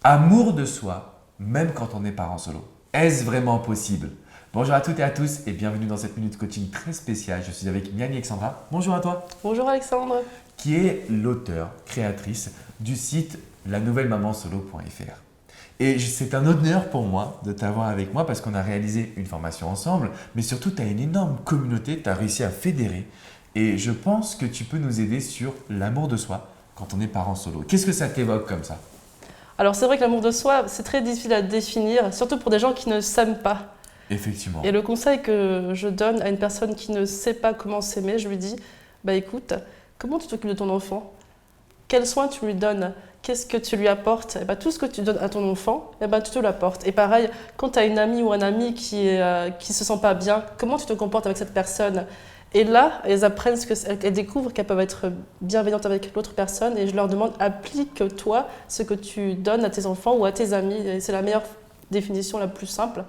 Amour de soi, même quand on est parent solo. Est-ce vraiment possible? Bonjour à toutes et à tous et bienvenue dans cette minute coaching très spéciale. Je suis avec Miani Alexandra. Bonjour à toi. Bonjour Alexandre. Qui est l'auteur, créatrice du site lanouvellemamansolo.fr. Et c'est un honneur pour moi de t'avoir avec moi parce qu'on a réalisé une formation ensemble, mais surtout tu as une énorme communauté, tu as réussi à fédérer et je pense que tu peux nous aider sur l'amour de soi quand on est parent solo. Qu'est-ce que ça t'évoque comme ça? Alors c'est vrai que l'amour de soi, c'est très difficile à définir, surtout pour des gens qui ne s'aiment pas. Effectivement. Et le conseil que je donne à une personne qui ne sait pas comment s'aimer, je lui dis, bah écoute, comment tu t'occupes de ton enfant? Quels soins tu lui donnes? Qu'est-ce que tu lui apportes? Et bah, tout ce que tu donnes à ton enfant, et bah, tu te l'apportes. Et pareil, quand tu as une amie ou un ami qui se sent pas bien, comment tu te comportes avec cette personne? Et là, elles apprennent elles découvrent qu'elles peuvent être bienveillantes avec l'autre personne. Et je leur demande, applique-toi ce que tu donnes à tes enfants ou à tes amis. Et c'est la meilleure définition, la plus simple.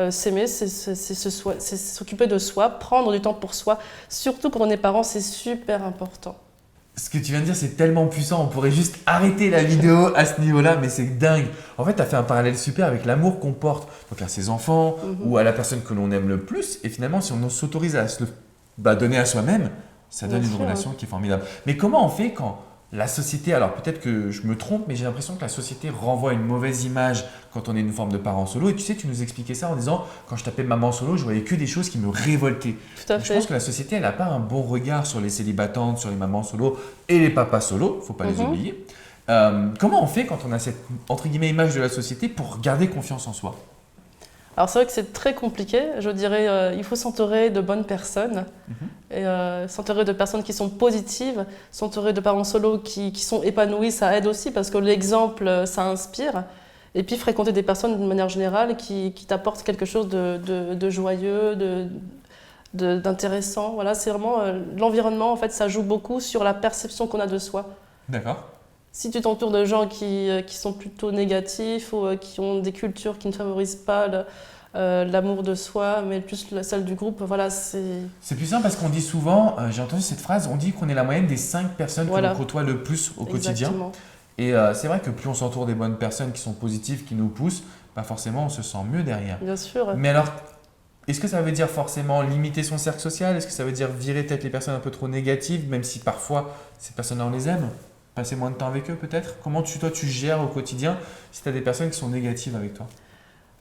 S'aimer, c'est s'occuper de soi, prendre du temps pour soi. Surtout quand on est parent, c'est super important. Ce que tu viens de dire, c'est tellement puissant. On pourrait juste arrêter la vidéo à ce niveau-là, mais c'est dingue. En fait, tu as fait un parallèle super avec l'amour qu'on porte donc à ses enfants ou à la personne que l'on aime le plus. Et finalement, si on s'autorise à se le donner à soi-même, ça donne Bien une sûr. relation qui est formidable. Mais comment on fait quand la société, alors peut-être que je me trompe, mais j'ai l'impression que la société renvoie une mauvaise image quand on est une forme de parent solo. Et tu sais, tu nous expliquais ça en disant, quand je tapais maman solo, je voyais que des choses qui me révoltaient. Tout à Je fait. pense que la société, elle n'a pas un bon regard sur les célibatantes, sur les mamans solo et les papas solo, faut pas les oublier. Comment on fait quand on a cette entre guillemets image de la société pour garder confiance en soi? Alors c'est vrai que c'est très compliqué. Je dirais, il faut s'entourer de bonnes personnes, et s'entourer de personnes qui sont positives, s'entourer de parents solos qui sont épanouis, ça aide aussi parce que l'exemple, ça inspire. Et puis fréquenter des personnes d'une manière générale qui t'apportent quelque chose de joyeux, d'intéressant. Voilà, c'est vraiment l'environnement, en fait, ça joue beaucoup sur la perception qu'on a de soi. D'accord. Si tu t'entoures de gens qui sont plutôt négatifs ou qui ont des cultures qui ne favorisent pas l'amour de soi, mais plus celle du groupe, voilà, c'est... C'est puissant parce qu'on dit souvent, j'ai entendu cette phrase, on dit qu'on est la moyenne des 5 personnes que Voilà. l'on côtoie le plus au quotidien. Exactement. Et c'est vrai que plus on s'entoure des bonnes personnes qui sont positives, qui nous poussent, bah forcément on se sent mieux derrière. Bien sûr. Mais alors, est-ce que ça veut dire forcément limiter son cercle social? Est-ce que ça veut dire virer peut-être les personnes un peu trop négatives, même si parfois ces personnes-là on les aime? Passer moins de temps avec eux peut-être? Comment toi tu gères au quotidien si tu as des personnes qui sont négatives avec toi?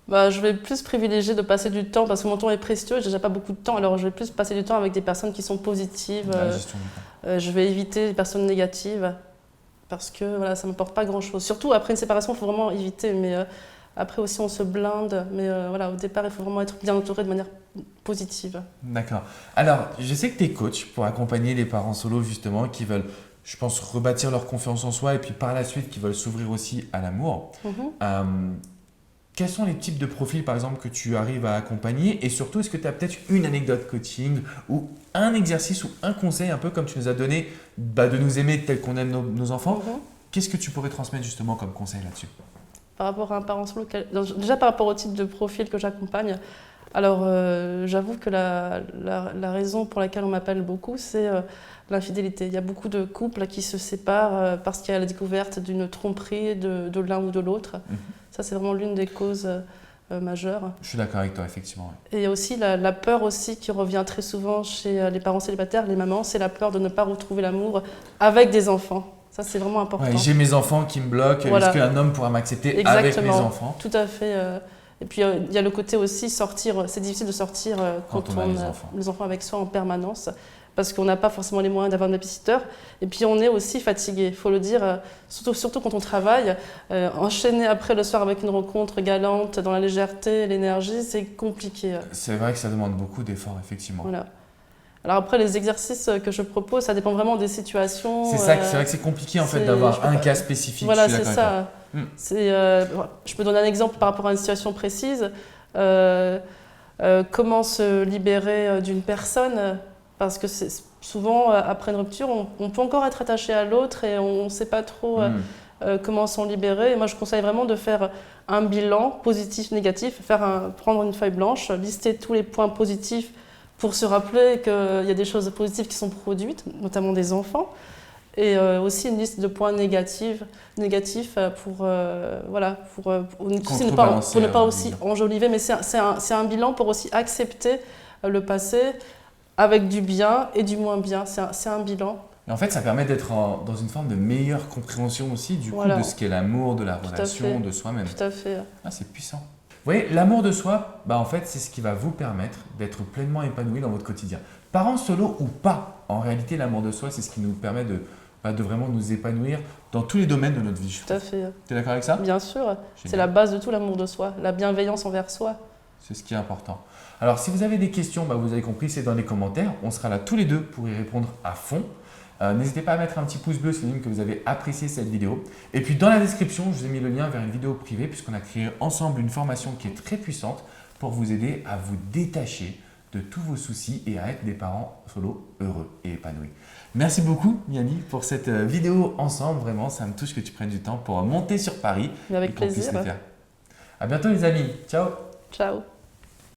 Bah, je vais plus privilégier de passer du temps, parce que mon temps est précieux, j'ai déjà pas beaucoup de temps, alors je vais plus passer du temps avec des personnes qui sont positives. La gestion du temps. Je vais éviter les personnes négatives, parce que voilà, ça ne m'apporte pas grand-chose. Surtout après une séparation, il faut vraiment éviter, mais après aussi on se blinde, mais voilà, au départ il faut vraiment être bien entouré de manière positive. D'accord. Alors, je sais que tu es coach pour accompagner les parents solos justement qui veulent, je pense, rebâtir leur confiance en soi et puis par la suite qui veulent s'ouvrir aussi à l'amour. Quels sont les types de profils, par exemple, que tu arrives à accompagner? Et surtout, est-ce que tu as peut-être une anecdote coaching ou un exercice ou un conseil, un peu comme tu nous as donné, de nous aimer tel qu'on aime nos enfants? Qu'est-ce que tu pourrais transmettre justement comme conseil là-dessus? Par rapport à un parent solo, déjà par rapport au type de profil que j'accompagne, alors j'avoue que la raison pour laquelle on m'appelle beaucoup, c'est l'infidélité. Il y a beaucoup de couples qui se séparent parce qu'il y a la découverte d'une tromperie de l'un ou de l'autre. Ça, c'est vraiment l'une des causes majeures. Je suis d'accord avec toi, effectivement. Ouais. Et il y a aussi la peur aussi qui revient très souvent chez les parents célibataires, les mamans, c'est la peur de ne pas retrouver l'amour avec des enfants. Ça, c'est vraiment important. Ouais, j'ai mes enfants qui me bloquent. Voilà. Est-ce qu'un homme pourra m'accepter avec mes enfants? Tout à fait. Et puis, il y a le côté aussi sortir. C'est difficile de sortir quand on a les enfants avec soi en permanence, parce qu'on n'a pas forcément les moyens d'avoir un babysitter. Et puis, on est aussi fatigué, il faut le dire, surtout quand on travaille. Enchaîner après le soir avec une rencontre galante, dans la légèreté, l'énergie, c'est compliqué. C'est vrai que ça demande beaucoup d'efforts, effectivement. Voilà. Alors après, les exercices que je propose, ça dépend vraiment des situations. C'est ça, c'est vrai que c'est compliqué en fait d'avoir un cas spécifique. Voilà, c'est ça. Je peux donner un exemple par rapport à une situation précise. Comment se libérer d'une personne? Parce que souvent, après une rupture, on peut encore être attaché à l'autre et on ne sait pas trop comment s'en libérer. Et moi, je conseille vraiment de faire un bilan positif, négatif, prendre une feuille blanche, lister tous les points positifs pour se rappeler qu'il y a des choses positives qui sont produites, notamment des enfants. Et aussi une liste de points négatifs pour ne pas aussi enjoliver. Mais c'est un bilan pour aussi accepter le passé avec du bien et du moins bien. C'est un bilan. Et en fait, ça permet d'être dans une forme de meilleure compréhension aussi du coup de ce qu'est l'amour, de la relation, de soi-même. Tout à fait. Ah, c'est puissant. Vous voyez, l'amour de soi, en fait, c'est ce qui va vous permettre d'être pleinement épanoui dans votre quotidien. Parents solo ou pas, en réalité, l'amour de soi, c'est ce qui nous permet de vraiment nous épanouir dans tous les domaines de notre vie. Tout à fait. Tu es d'accord avec ça? Bien sûr. C'est la base de tout, l'amour de soi, la bienveillance envers soi. C'est ce qui est important. Alors, si vous avez des questions, vous avez compris, c'est dans les commentaires. On sera là tous les deux pour y répondre à fond. N'hésitez pas à mettre un petit pouce bleu si que vous avez apprécié cette vidéo. Et puis dans la description, je vous ai mis le lien vers une vidéo privée puisqu'on a créé ensemble une formation qui est très puissante pour vous aider à vous détacher de tous vos soucis et à être des parents solo heureux et épanouis. Merci beaucoup Miani pour cette vidéo ensemble. Vraiment, ça me touche que tu prennes du temps pour monter sur Paris. Mais avec plaisir. À bientôt les amis. Ciao. Ciao.